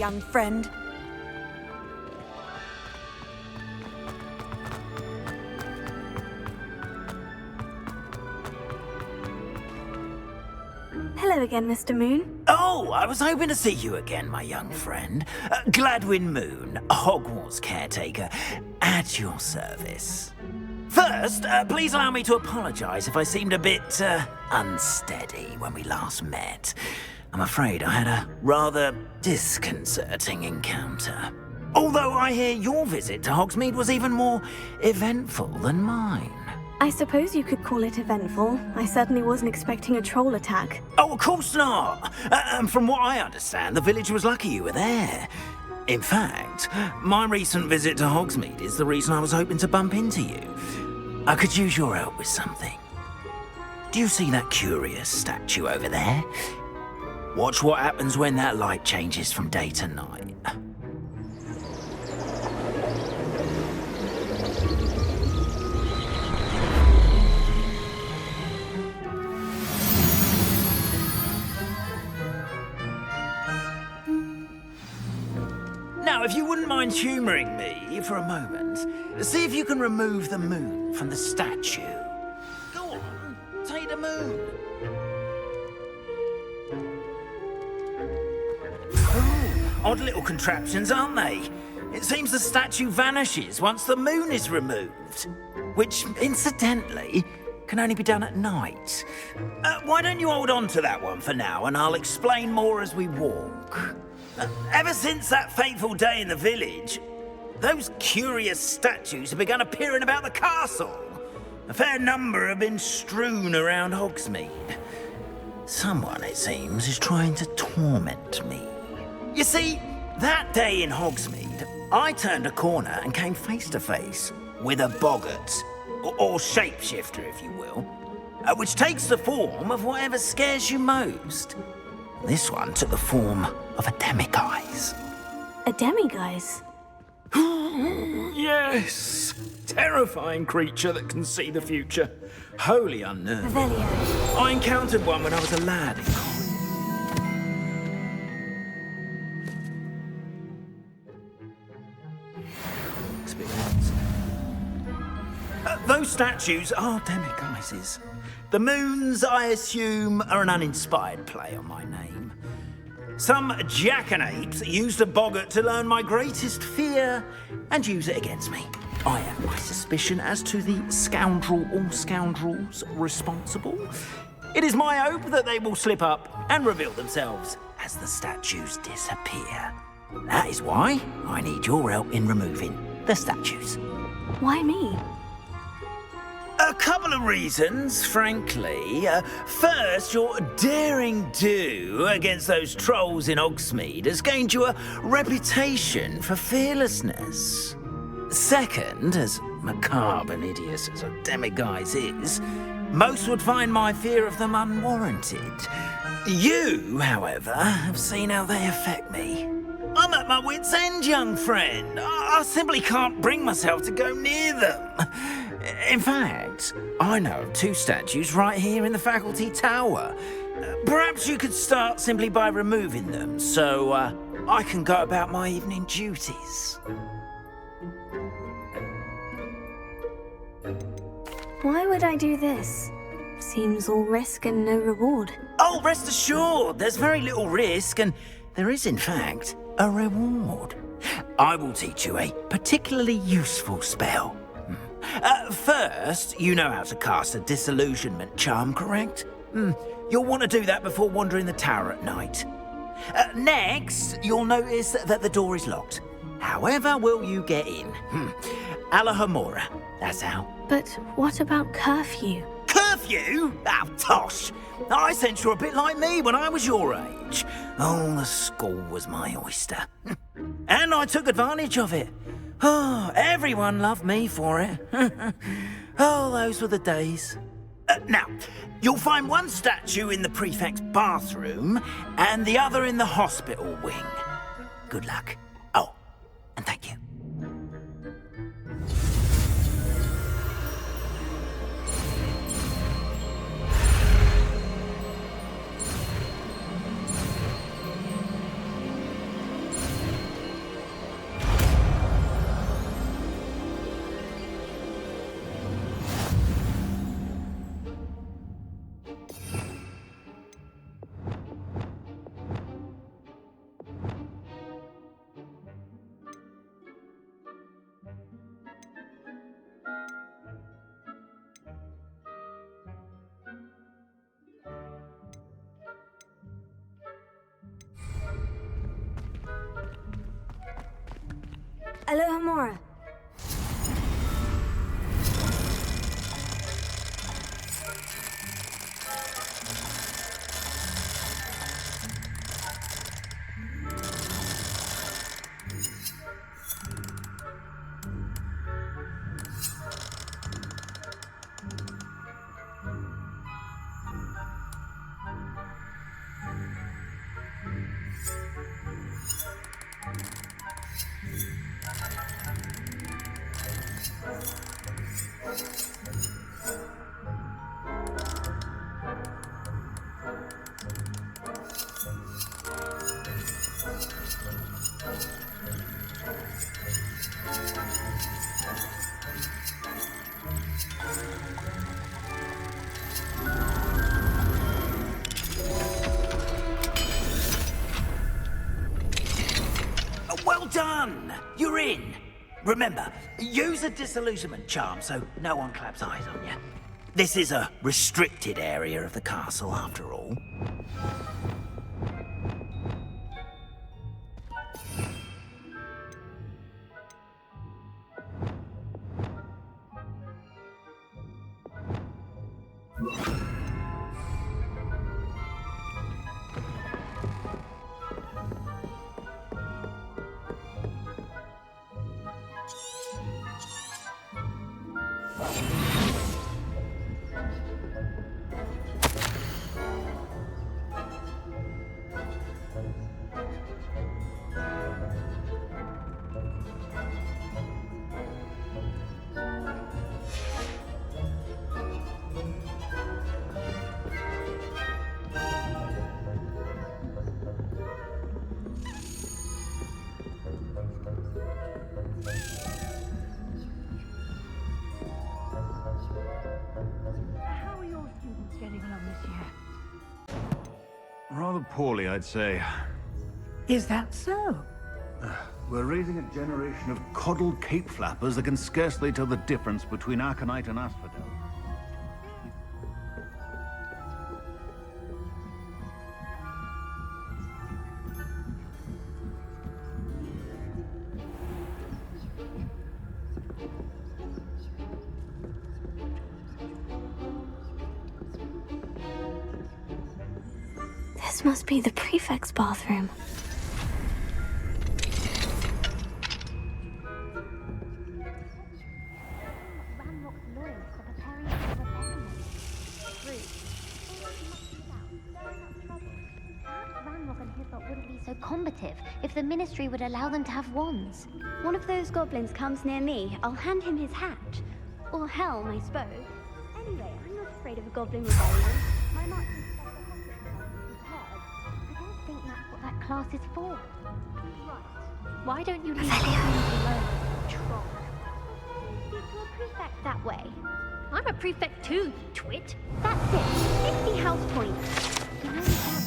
young friend. Hello again, Mr. Moon. Oh, I was hoping to see you again, my young friend. Gladwin Moon, Hogwarts caretaker, at your service. First, please allow me to apologise if I seemed a bit, unsteady when we last met. I'm afraid I had a rather disconcerting encounter. Although I hear your visit to Hogsmeade was even more eventful than mine. I suppose you could call it eventful. I certainly wasn't expecting a troll attack. Oh, of course not. And from what I understand, the village was lucky you were there. In fact, my recent visit to Hogsmeade is the reason I was hoping to bump into you. I could use your help with something. Do you see that curious statue over there? Watch what happens when that light changes from day to night. Now, if you wouldn't mind humouring me for a moment, see if you can remove the moon from the statue. Go on, take the moon. Oh, odd little contraptions, aren't they? It seems the statue vanishes once the moon is removed. Which, incidentally, can only be done at night. Why don't you hold on to that one for now, and I'll explain more as we walk. Ever since that fateful day in the village, those curious statues have begun appearing about the castle. A fair number have been strewn around Hogsmeade. Someone, it seems, is trying to torment me. You see, that day in Hogsmeade, I turned a corner and came face to face with a boggart, or shapeshifter, if you will, which takes the form of whatever scares you most. This one took the form of a demiguise. A demiguise? Yes! Terrifying creature that can see the future. Wholly unnerving. Revelio. I encountered one when I was a lad in college. Experience. Those statues are demiguises. The moons, I assume, are an uninspired play on my name. Some jackanapes used a boggart to learn my greatest fear and use it against me. I have my suspicion as to the scoundrel or scoundrels responsible. It is my hope that they will slip up and reveal themselves as the statues disappear. That is why I need your help in removing the statues. Why me? A couple of reasons, frankly. First, your daring do against those trolls in Hogsmeade has gained you a reputation for fearlessness. Second, as macabre and hideous as a demiguise is, most would find my fear of them unwarranted. You, however, have seen how they affect me. I'm at my wit's end, young friend. I simply can't bring myself to go near them. In fact, I know of two statues right here in the faculty tower. Perhaps you could start simply by removing them, so I can go about my evening duties. Why would I do this? Seems all risk and no reward. Oh, rest assured, there's very little risk, and there is, in fact, a reward. I will teach you a particularly useful spell. First, you know how to cast a disillusionment charm, correct? You'll want to do that before wandering the tower at night. Next, you'll notice that the door is locked. However will you get in? Alahomora, that's how. But what about curfew? Curfew? Oh, tosh. I sense you're a bit like me when I was your age. Oh, the school was my oyster. And I took advantage of it. Oh, everyone loved me for it. Oh, those were the days. Now, you'll find one statue in the prefect's bathroom and the other in the hospital wing. Good luck. Oh, and thank you. Aloha Mora. Well done! You're in. Remember, use a disillusionment charm so no one claps eyes on you. This is a restricted area of the castle, after all. How are your students getting along this year? Rather poorly, I'd say. Is that so? We're raising a generation of coddled cape flappers that can scarcely tell the difference between aconite and asphodel. This must be the prefect's bathroom. Ranrock's lawyers for preparing for the rebellion. True. Perhaps Ranrock and his lot wouldn't be so combative if the Ministry would allow them to have wands. One of those goblins comes near me, I'll hand him his hat. Or helm, I suppose. Anyway, I'm not afraid of a goblin rebellion. My marching I don't think that's what that class is for. Right. Why don't you leave Revelio. troll? Speak to a prefect that way. I'm a prefect too, you twit. That's it. 60 house points. You know you can't...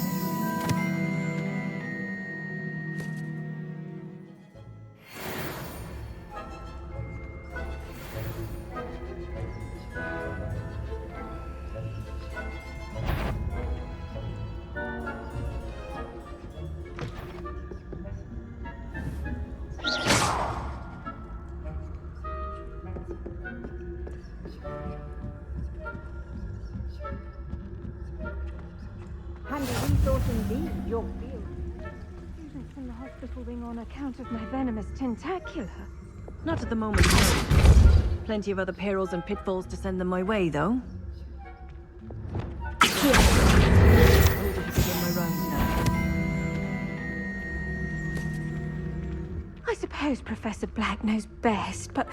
Handy resource indeed, your field. Students from the hospital wing on account of my venomous tentacula. Not at the moment, no. Plenty of other perils and pitfalls to send them my way, though. Here. Able to begin my rounds now. I suppose Professor Black knows best, but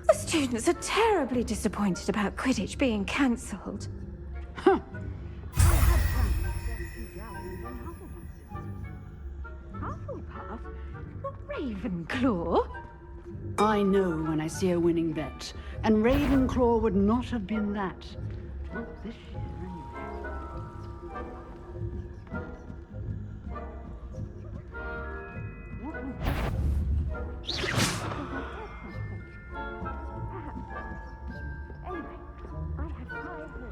the students are terribly disappointed about Quidditch being cancelled. Huh. Hufflepuff? Not Ravenclaw? I know when I see a winning bet, and Ravenclaw would not have been that. Not this year, anyway. Anyway, I have high hopes.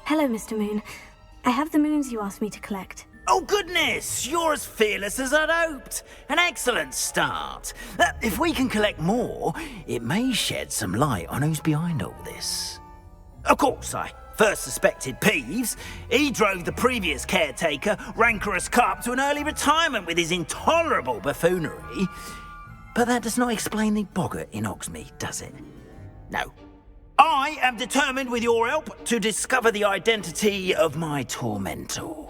Hello, Mr. Moon. I have the moons you asked me to collect. Oh, goodness! You're as fearless as I'd hoped. An excellent start. If we can collect more, it may shed some light on who's behind all this. Of course, I first suspected Peeves. He drove the previous caretaker, Rancorous Carp, to an early retirement with his intolerable buffoonery. But that does not explain the boggart in Hogsmeade, does it? No. I am determined, with your help, to discover the identity of my tormentor.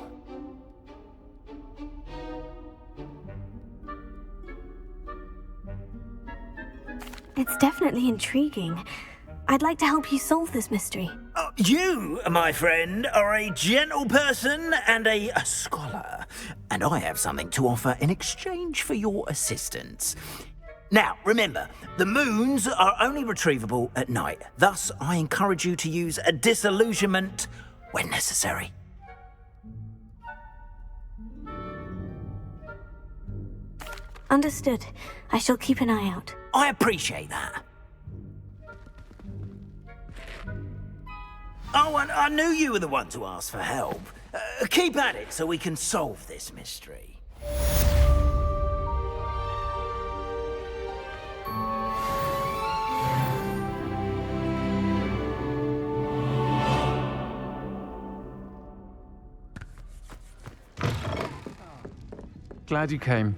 It's definitely intriguing. I'd like to help you solve this mystery. You, my friend, are a gentle person and a scholar, and I have something to offer in exchange for your assistance. Now, remember, the moons are only retrievable at night. Thus, I encourage you to use a disillusionment when necessary. Understood. I shall keep an eye out. I appreciate that. Oh, and I knew you were the one to ask for help. Keep at it so we can solve this mystery. Glad you came.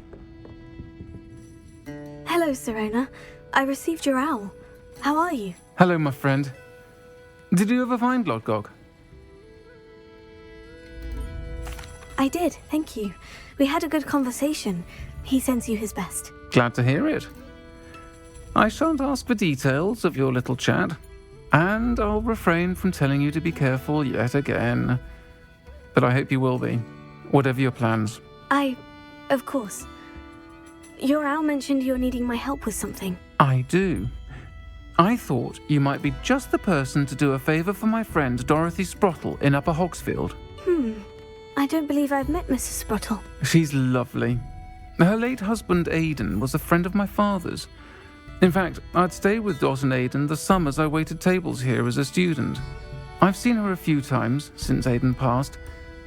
Hello, Serona. I received your owl. How are you? Hello, my friend. Did you ever find Lodgok? I did, thank you. We had a good conversation. He sends you his best. Glad to hear it. I shan't ask for details of your little chat, and I'll refrain from telling you to be careful yet again. But I hope you will be, whatever your plans. Of course. Your owl mentioned you're needing my help with something. I do. I thought you might be just the person to do a favour for my friend Dorothy Sprottle in Upper Hogsfield. I don't believe I've met Mrs. Sprottle. She's lovely. Her late husband Aidan was a friend of my father's. In fact, I'd stayed with Dot and Aidan the summers I waited tables here as a student. I've seen her a few times since Aidan passed,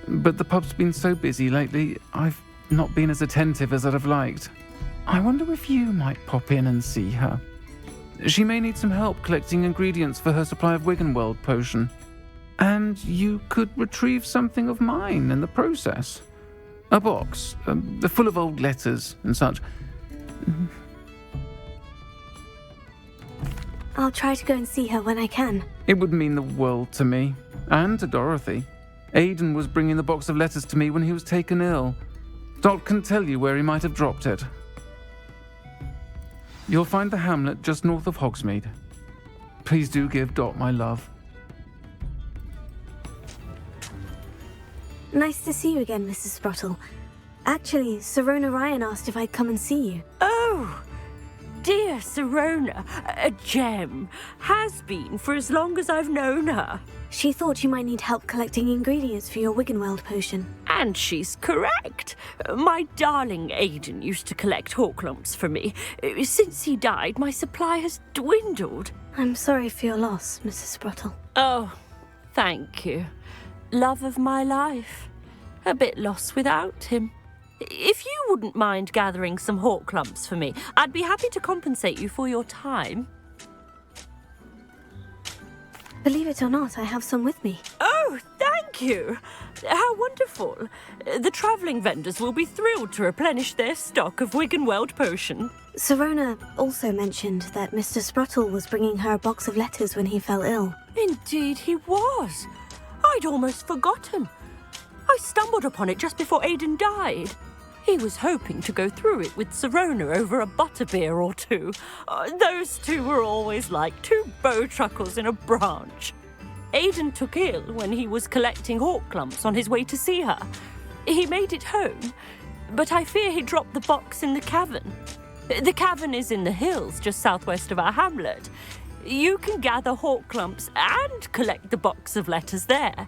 but the pub's been so busy lately, I've not been as attentive as I'd have liked. I wonder if you might pop in and see her. She may need some help collecting ingredients for her supply of Wiggenweld potion. And you could retrieve something of mine in the process. A box, full of old letters and such. I'll try to go and see her when I can. It would mean the world to me, and to Dorothy. Aidan was bringing the box of letters to me when he was taken ill. Dot can tell you where he might have dropped it. You'll find the hamlet just north of Hogsmeade. Please do give Dot my love. Nice to see you again, Mrs. Sprottle. Actually, Serona Ryan asked if I'd come and see you. Oh, dear Serona, a gem. Has been for as long as I've known her. She thought you might need help collecting ingredients for your Wiggenweld potion. And she's correct. My darling Aidan used to collect hawklumps for me. Since he died, my supply has dwindled. I'm sorry for your loss, Mrs. Sprottle. Oh, thank you. Love of my life. A bit lost without him. If you wouldn't mind gathering some hawklumps for me, I'd be happy to compensate you for your time. Believe it or not, I have some with me. Oh, thank you. How wonderful. The travelling vendors will be thrilled to replenish their stock of Wiggenweld potion. Serona also mentioned that Mr. Sprottle was bringing her a box of letters when he fell ill. Indeed he was. I'd almost forgotten. I stumbled upon it just before Aidan died. He was hoping to go through it with Sirona over a butterbeer or two. Those two were always like two bowtruckles in a branch. Aidan took ill when he was collecting hawk clumps on his way to see her. He made it home, but I fear he dropped the box in the cavern. The cavern is in the hills just southwest of our hamlet. You can gather hawk clumps and collect the box of letters there.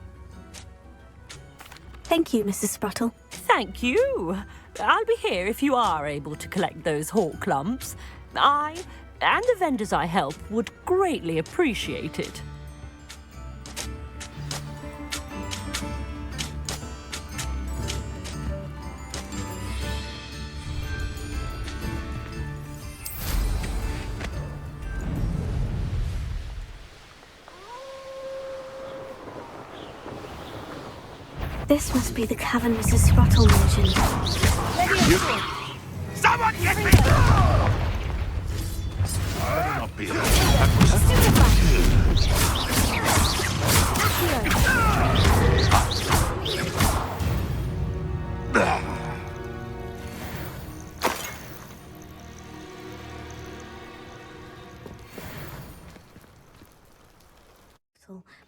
Thank you, Mrs. Spruttle. Thank you. I'll be here if you are able to collect those hawk clumps. I and the vendors I help would greatly appreciate it. This must be the cavern Mrs. Spruttle mentioned. Someone get me! Better not be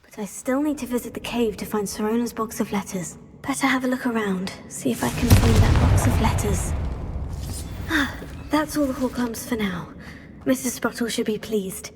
But I still need to visit the cave to find Sirona's box of letters. Better have a look around, see if I can find that box of letters. That's all the hawk clumps for now. Mrs. Spruttle should be pleased.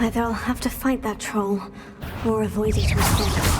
Either I'll have to fight that troll, or avoid it instead.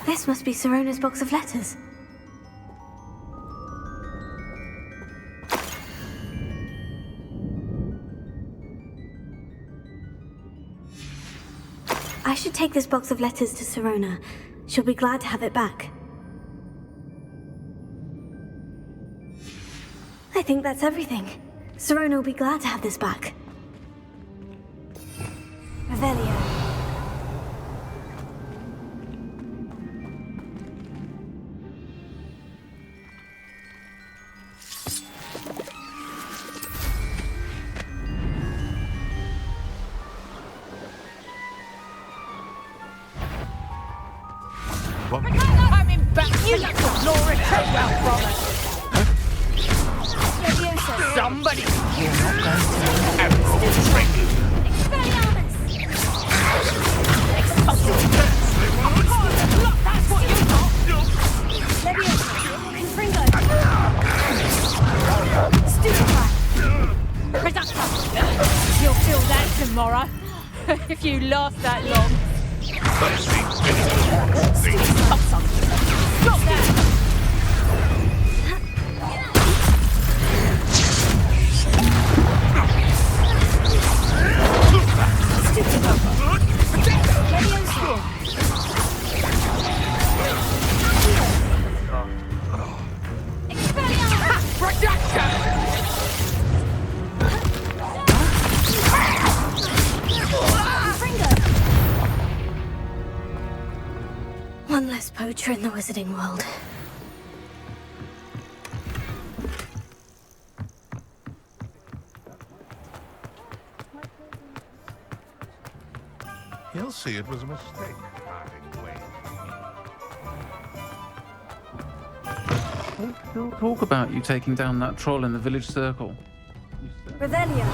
This must be Sirona's box of letters. I should take this box of letters to Sirona. She'll be glad to have it back. I think that's everything. Sirona will be glad to have this back. Revelio. Coming back, you little Laura Treadwell from us. Somebody! You're not going to Admiral Trigger. That's what you got! Leviosa. Confringo. Stupefy. Reductor! You'll feel that tomorrow. If you last that long. Stop that! One less poacher in the wizarding world. He'll see it was a mistake parting ways. They'll talk about you taking down that troll in the village circle. Revelio.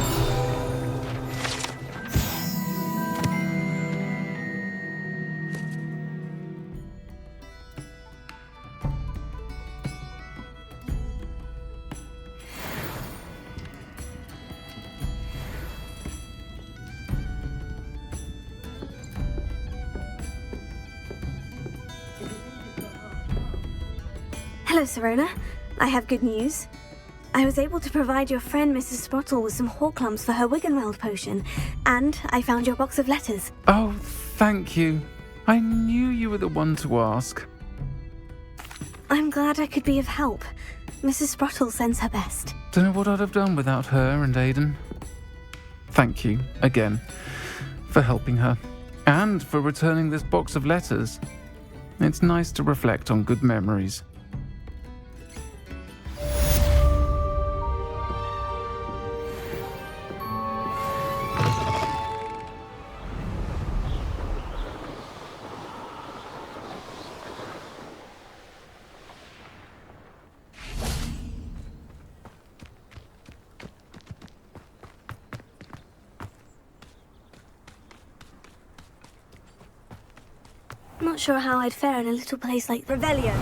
Hello, Sirona. I have good news. I was able to provide your friend Mrs. Sprottle with some Horklumps for her Wiggenweld potion, and I found your box of letters. Oh, thank you. I knew you were the one to ask. I'm glad I could be of help. Mrs. Sprottle sends her best. Don't know what I'd have done without her and Aiden. Thank you, again, for helping her, and for returning this box of letters. It's nice to reflect on good memories. Not sure how I'd fare in a little place like Revelio.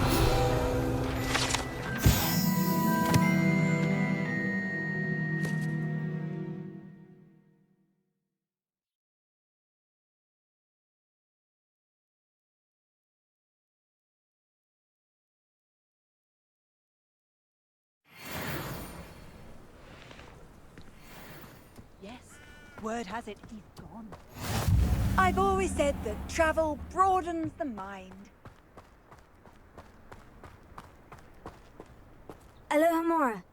Yes, word has it he's gone. I've always said that travel broadens the mind. Aloha Mora.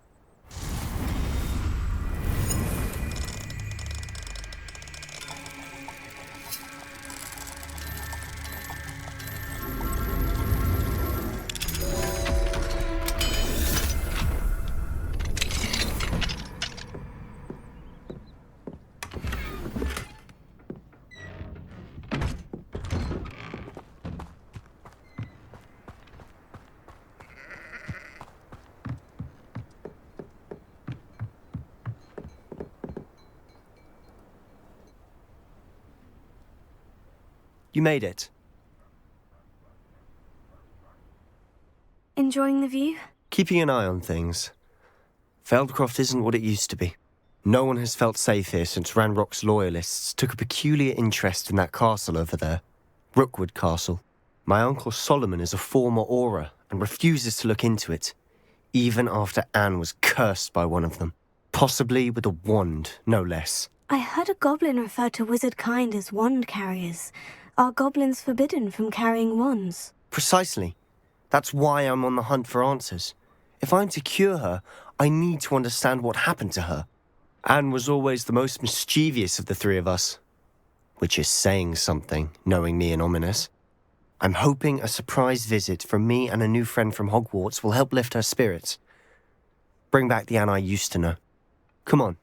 You made it. Enjoying the view? Keeping an eye on things. Feldcroft isn't what it used to be. No one has felt safe here since Ranrock's loyalists took a peculiar interest in that castle over there. Rookwood Castle. My Uncle Solomon is a former Auror and refuses to look into it, even after Anne was cursed by one of them. Possibly with a wand, no less. I heard a goblin refer to wizard kind as wand carriers. Are goblins forbidden from carrying wands? Precisely. That's why I'm on the hunt for answers. If I'm to cure her, I need to understand what happened to her. Anne was always the most mischievous of the three of us. Which is saying something, knowing me and Ominous. I'm hoping a surprise visit from me and a new friend from Hogwarts will help lift her spirits. Bring back the Anne I used to know. Come on,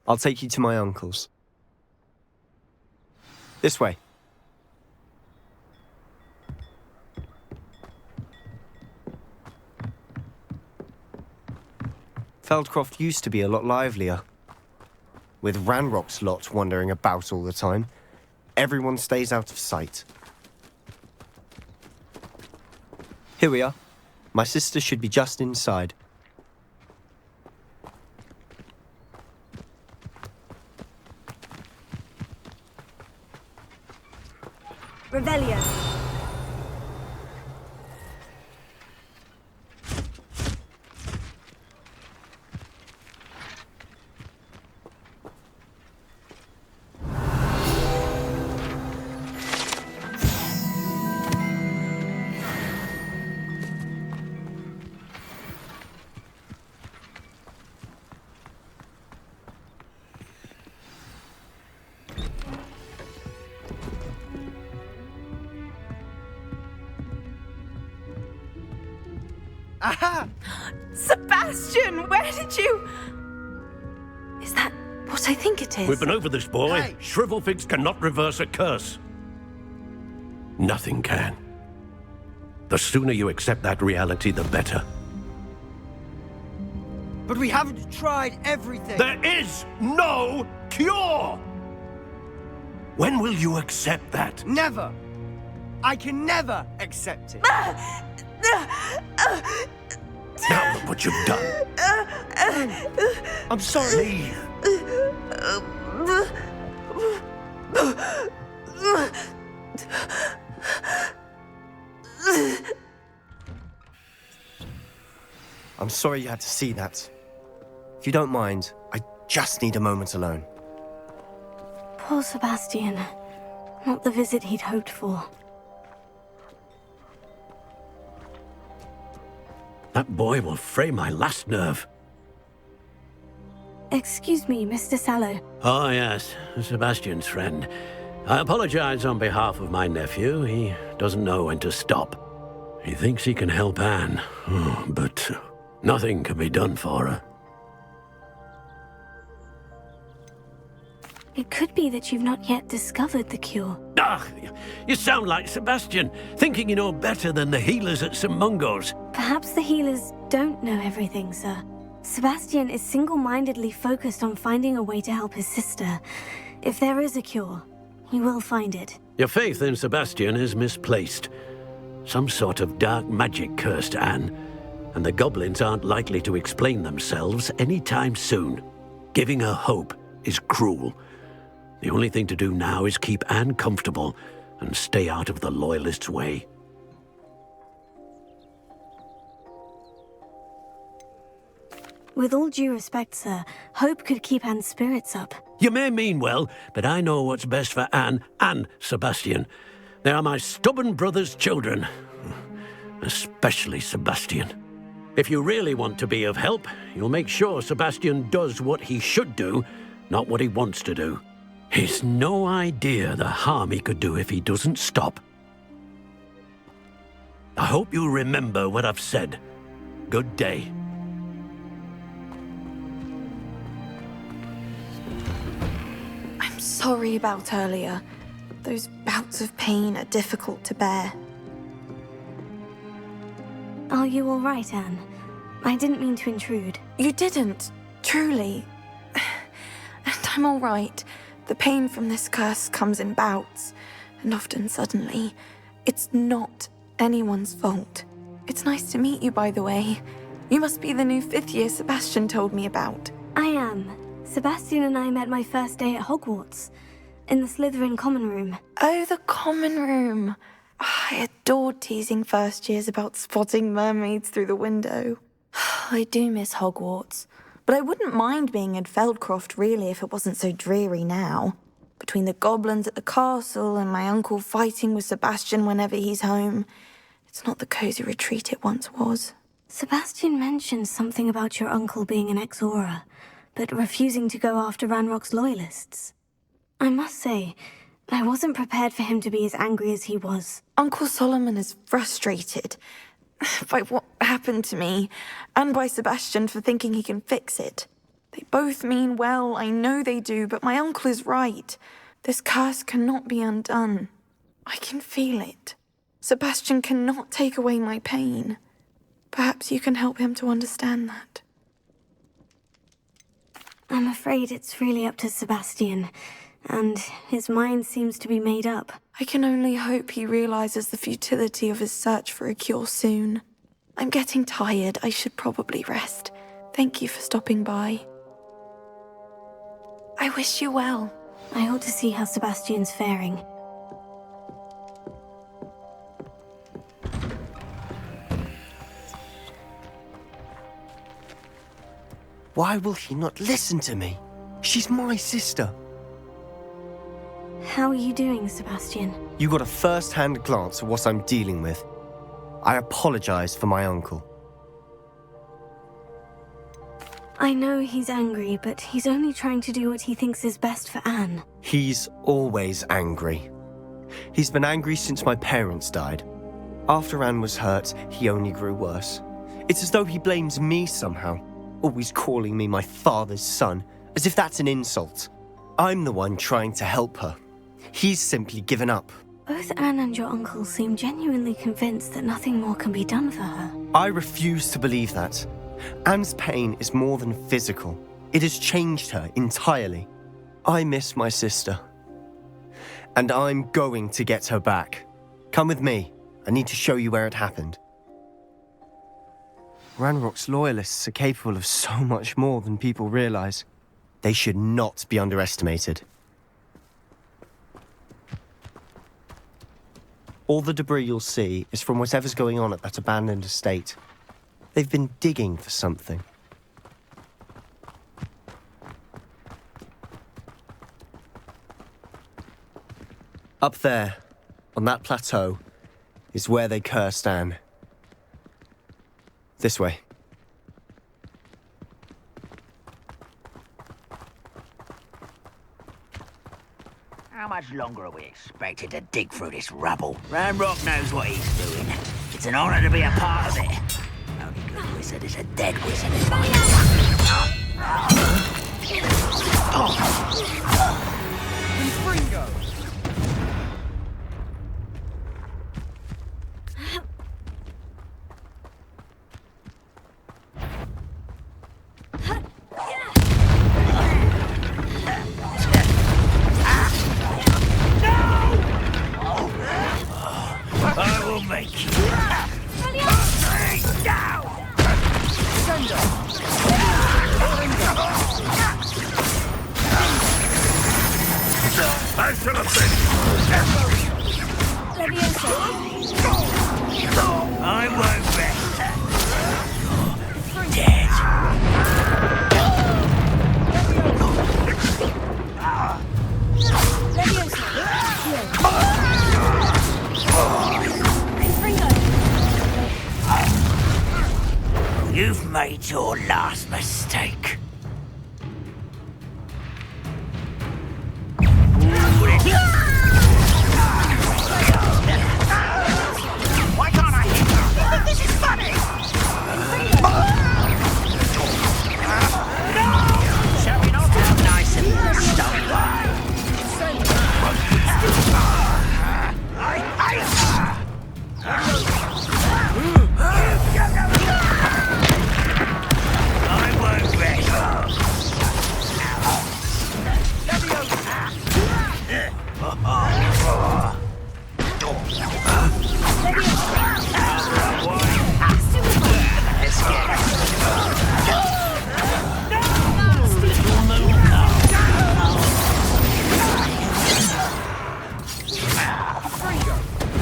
I'll take you to my uncle's. This way. Feldcroft used to be a lot livelier. With Ranrock's lot wandering about all the time, everyone stays out of sight. Here we are. My sister should be just inside. Revelio. Aha! Sebastian, where did you... Is that what I think it is? We've been over this, boy. Hey. Shrivelfigs cannot reverse a curse. Nothing can. The sooner you accept that reality, the better. But we haven't tried everything. There is no cure! When will you accept that? Never. I can never accept it. Now look what you've done. I'm sorry. Leave. I'm sorry you had to see that. If you don't mind, I just need a moment alone. Poor Sebastian. Not the visit he'd hoped for. That boy will fray my last nerve. Excuse me, Mr. Sallow. Oh, yes, Sebastian's friend. I apologize on behalf of my nephew. He doesn't know when to stop. He thinks he can help Anne, but nothing can be done for her. It could be that you've not yet discovered the cure. Ah, you sound like Sebastian, thinking you know better than the healers at St. Mungo's. Perhaps the healers don't know everything, sir. Sebastian is single-mindedly focused on finding a way to help his sister. If there is a cure, he will find it. Your faith in Sebastian is misplaced. Some sort of dark magic cursed Anne, and the goblins aren't likely to explain themselves anytime soon. Giving her hope is cruel. The only thing to do now is keep Anne comfortable and stay out of the Loyalists' way. With all due respect, sir, hope could keep Anne's spirits up. You may mean well, but I know what's best for Anne and Sebastian. They are my stubborn brother's children. Especially Sebastian. If you really want to be of help, you'll make sure Sebastian does what he should do, not what he wants to do. He's no idea the harm he could do if he doesn't stop. I hope you'll remember what I've said. Good day. I'm sorry about earlier. Those bouts of pain are difficult to bear. Are you all right, Anne? I didn't mean to intrude. You didn't, truly. And I'm all right. The pain from this curse comes in bouts, and often suddenly. It's not anyone's fault. It's nice to meet you, by the way. You must be the new 5th year Sebastian told me about. I am. Sebastian and I met my first day at Hogwarts, in the Slytherin common room. Oh, the common room. I adored teasing first years about spotting mermaids through the window. I do miss Hogwarts, but I wouldn't mind being in Feldcroft really if it wasn't so dreary now. Between the goblins at the castle and my uncle fighting with Sebastian whenever he's home, it's not the cosy retreat it once was. Sebastian mentioned something about your uncle being an ex-Aura, but refusing to go after Ranrock's loyalists. I must say, I wasn't prepared for him to be as angry as he was. Uncle Solomon is frustrated by what happened to me, and by Sebastian for thinking he can fix it. They both mean well, I know they do, but my uncle is right. This curse cannot be undone. I can feel it. Sebastian cannot take away my pain. Perhaps you can help him to understand that. I'm afraid it's really up to Sebastian, and his mind seems to be made up. I can only hope he realizes the futility of his search for a cure soon. I'm getting tired. I should probably rest. Thank you for stopping by. I wish you well. I ought to see how Sebastian's faring. Why will he not listen to me? She's my sister. How are you doing, Sebastian? You got a first-hand glance at what I'm dealing with. I apologize for my uncle. I know he's angry, but he's only trying to do what he thinks is best for Anne. He's always angry. He's been angry since my parents died. After Anne was hurt, he only grew worse. It's as though he blames me somehow, always calling me my father's son, as if that's an insult. I'm the one trying to help her. He's simply given up. Both Anne and your uncle seem genuinely convinced that nothing more can be done for her. I refuse to believe that. Anne's pain is more than physical. It has changed her entirely. I miss my sister. And I'm going to get her back. Come with me. I need to show you where it happened. Ranrock's loyalists are capable of so much more than people realize. They should not be underestimated. All the debris you'll see is from whatever's going on at that abandoned estate. They've been digging for something. Up there, on that plateau, is where they cursed Anne. This way. How much longer are we expected to dig through this rubble? Ranrock knows what he's doing. It's an honor to be a part of it. Only good wizard is a dead wizard in my Confringo! I will make you. Down! I shall have been. I won't rest. Dead. You've made your last mistake. Why can't I hit you? You think this is funny? No! Shall we not have nice and stone by? I won't rest.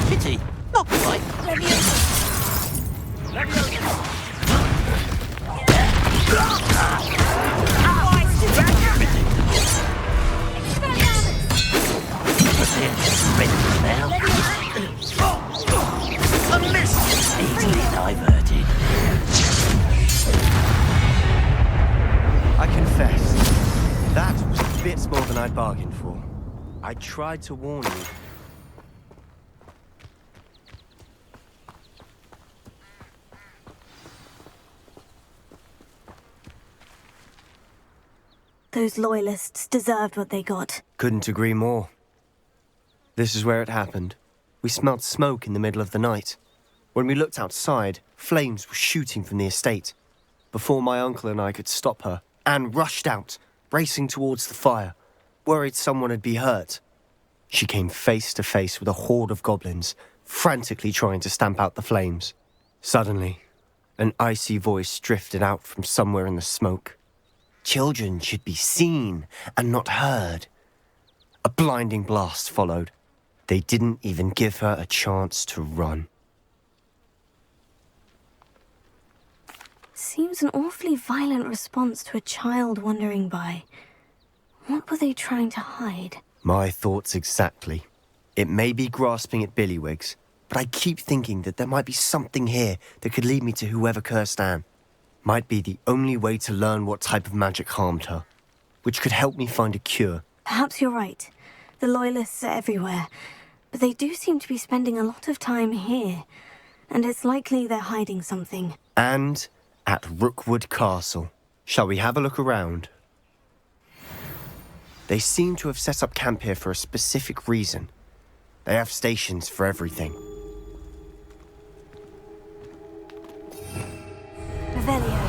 Kitty, I tried to warn you. Those loyalists deserved what they got. Couldn't agree more. This is where it happened. We smelled smoke in the middle of the night. When we looked outside, flames were shooting from the estate. Before my uncle and I could stop her, Anne rushed out, racing towards the fire, worried someone would be hurt. She came face to face with a horde of goblins, frantically trying to stamp out the flames. Suddenly, an icy voice drifted out from somewhere in the smoke. Children should be seen and not heard. A blinding blast followed. They didn't even give her a chance to run. Seems an awfully violent response to a child wandering by. What were they trying to hide? My thoughts exactly. It may be grasping at Billywigs, but I keep thinking that there might be something here that could lead me to whoever cursed Anne. Might be the only way to learn what type of magic harmed her, which could help me find a cure. Perhaps you're right. The Loyalists are everywhere, but they do seem to be spending a lot of time here, and it's likely they're hiding something. And at Rookwood Castle. Shall we have a look around? They seem to have set up camp here for a specific reason. They have stations for everything. Revelio.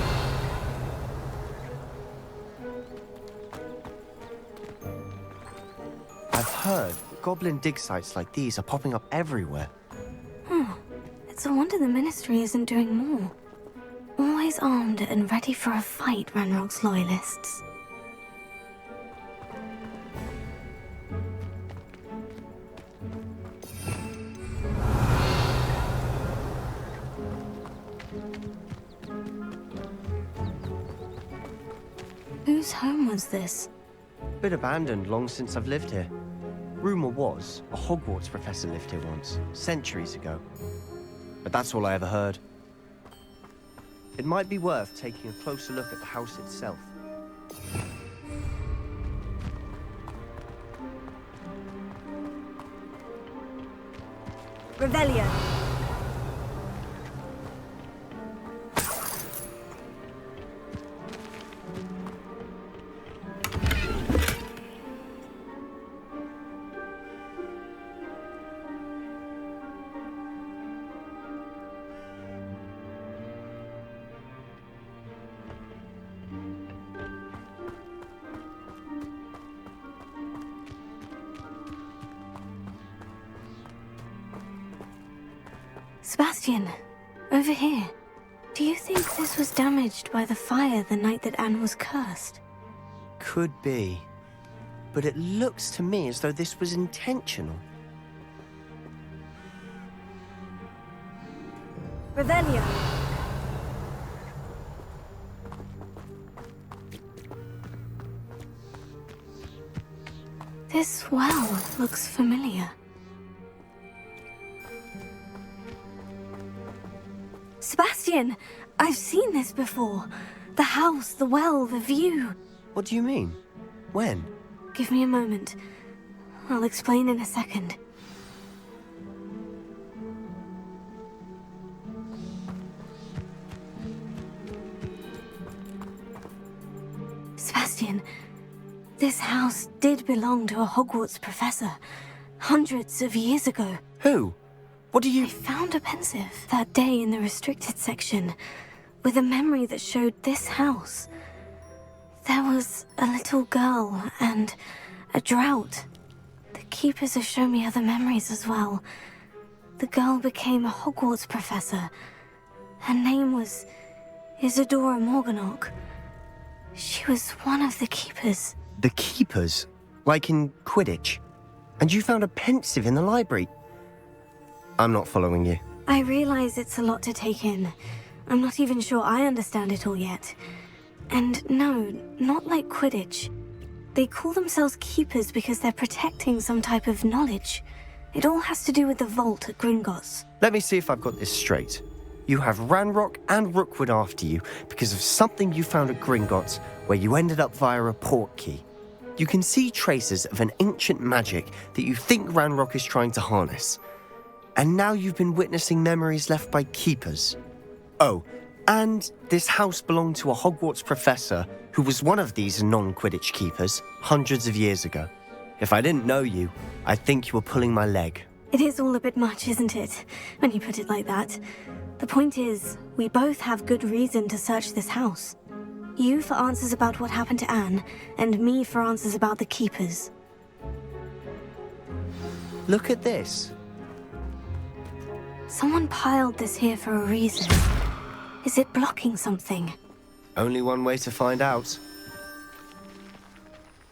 I've heard that goblin dig sites like these are popping up everywhere. It's a wonder the Ministry isn't doing more. Always armed and ready for a fight, Ranrock's Loyalists. Whose home was this? Been abandoned long since I've lived here. Rumour was a Hogwarts professor lived here once, centuries ago. But that's all I ever heard. It might be worth taking a closer look at the house itself. Revelio. Sebastian, over here. Do you think this was damaged by the fire the night that Anne was cursed? Could be. But it looks to me as though this was intentional. Revelio. This well looks familiar. Sebastian, I've seen this before. The house, the well, the view. What do you mean? When? Give me a moment. I'll explain in a second. Sebastian, this house did belong to a Hogwarts professor. Hundreds of years ago. Who? What do you... I found a pensive that day in the restricted section with a memory that showed this house. There was a little girl and a drought. The keepers have shown me other memories as well. The girl became a Hogwarts professor. Her name was Isadora Morganach. She was one of the keepers. The keepers? Like in Quidditch? And you found a pensive in the library? I'm not following you. I realize it's a lot to take in. I'm not even sure I understand it all yet. And no, not like Quidditch. They call themselves keepers because they're protecting some type of knowledge. It all has to do with the vault at Gringotts. Let me see if I've got this straight. You have Ranrock and Rookwood after you because of something you found at Gringotts where you ended up via a portkey. You can see traces of an ancient magic that you think Ranrock is trying to harness. And now you've been witnessing memories left by keepers. Oh, and this house belonged to a Hogwarts professor who was one of these non-Quidditch keepers hundreds of years ago. If I didn't know you, I'd think you were pulling my leg. It is all a bit much, isn't it, when you put it like that? The point is, we both have good reason to search this house. You for answers about what happened to Anne, and me for answers about the keepers. Look at this. Someone piled this here for a reason. Is it blocking something? Only one way to find out.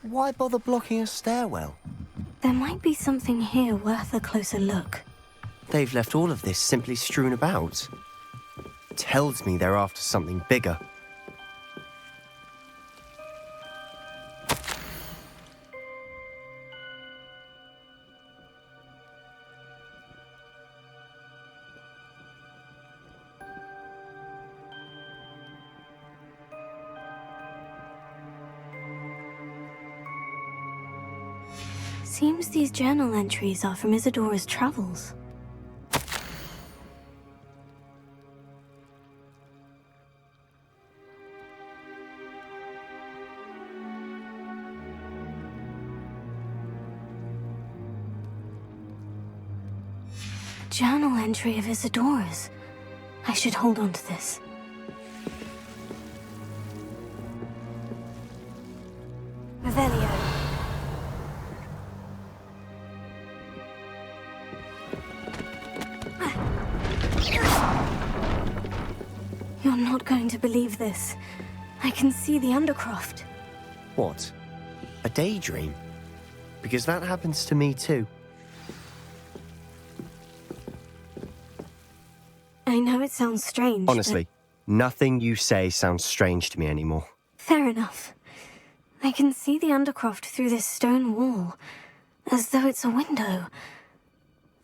Why bother blocking a stairwell? There might be something here worth a closer look. They've left all of this simply strewn about. Tells me they're after something bigger. Seems these journal entries are from Isadora's travels. A journal entry of Isadora's. I should hold on to this. Revelio. You're not going to believe this. I can see the Undercroft. What? A daydream? Because that happens to me too. I know it sounds strange, Honestly, nothing you say sounds strange to me anymore. Fair enough. I can see the Undercroft through this stone wall, as though it's a window.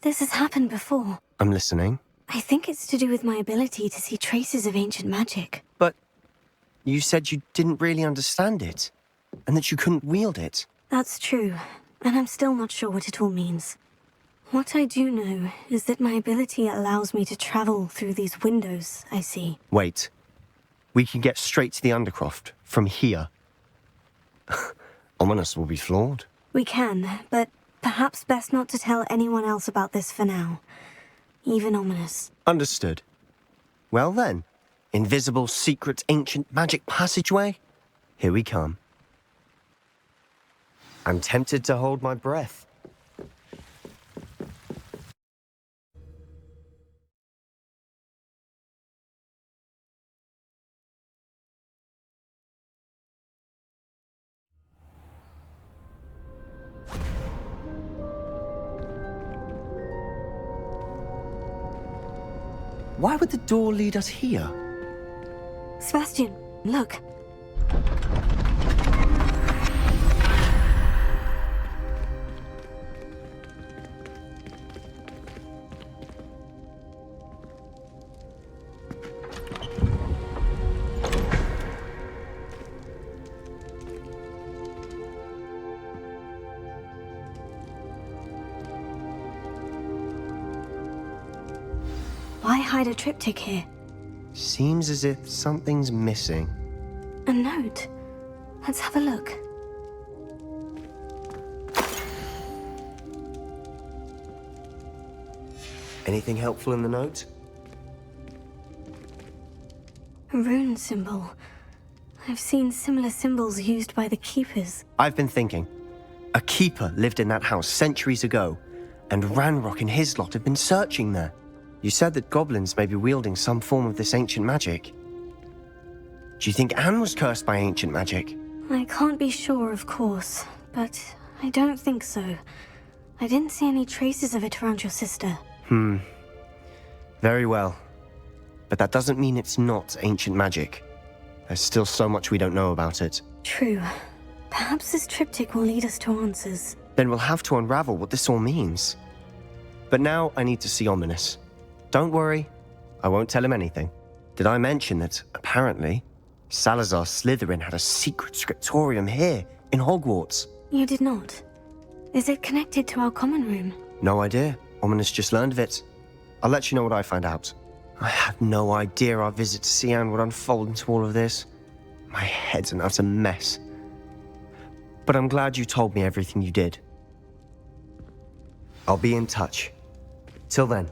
This has happened before. I'm listening. I think it's to do with my ability to see traces of ancient magic. But you said you didn't really understand it, and that you couldn't wield it. That's true, and I'm still not sure what it all means. What I do know is that my ability allows me to travel through these windows I see. Wait. We can get straight to the Undercroft from here. Ominous will be floored. We can, but perhaps best not to tell anyone else about this for now. Even Ominous. Understood. Well then, invisible, secret, ancient magic passageway? Here we come. I'm tempted to hold my breath. Why would the door lead us here? Sebastian, look. Why hide a triptych here? Seems as if something's missing. A note. Let's have a look. Anything helpful in the note? A rune symbol. I've seen similar symbols used by the keepers. I've been thinking. A keeper lived in that house centuries ago, and Ranrock and his lot have been searching there. You said that goblins may be wielding some form of this ancient magic. Do you think Anne was cursed by ancient magic? I can't be sure, of course, but I don't think so. I didn't see any traces of it around your sister. Very well. But that doesn't mean it's not ancient magic. There's still so much we don't know about it. True. Perhaps this triptych will lead us to answers. Then we'll have to unravel what this all means. But now I need to see Ominous. Don't worry, I won't tell him anything. Did I mention that, apparently, Salazar Slytherin had a secret scriptorium here in Hogwarts. You did not. Is it connected to our common room? No idea. Ominous just learned of it. I'll let you know what I find out. I had no idea our visit to Cian would unfold into all of this. My head's an utter mess. But I'm glad you told me everything you did. I'll be in touch. Till then.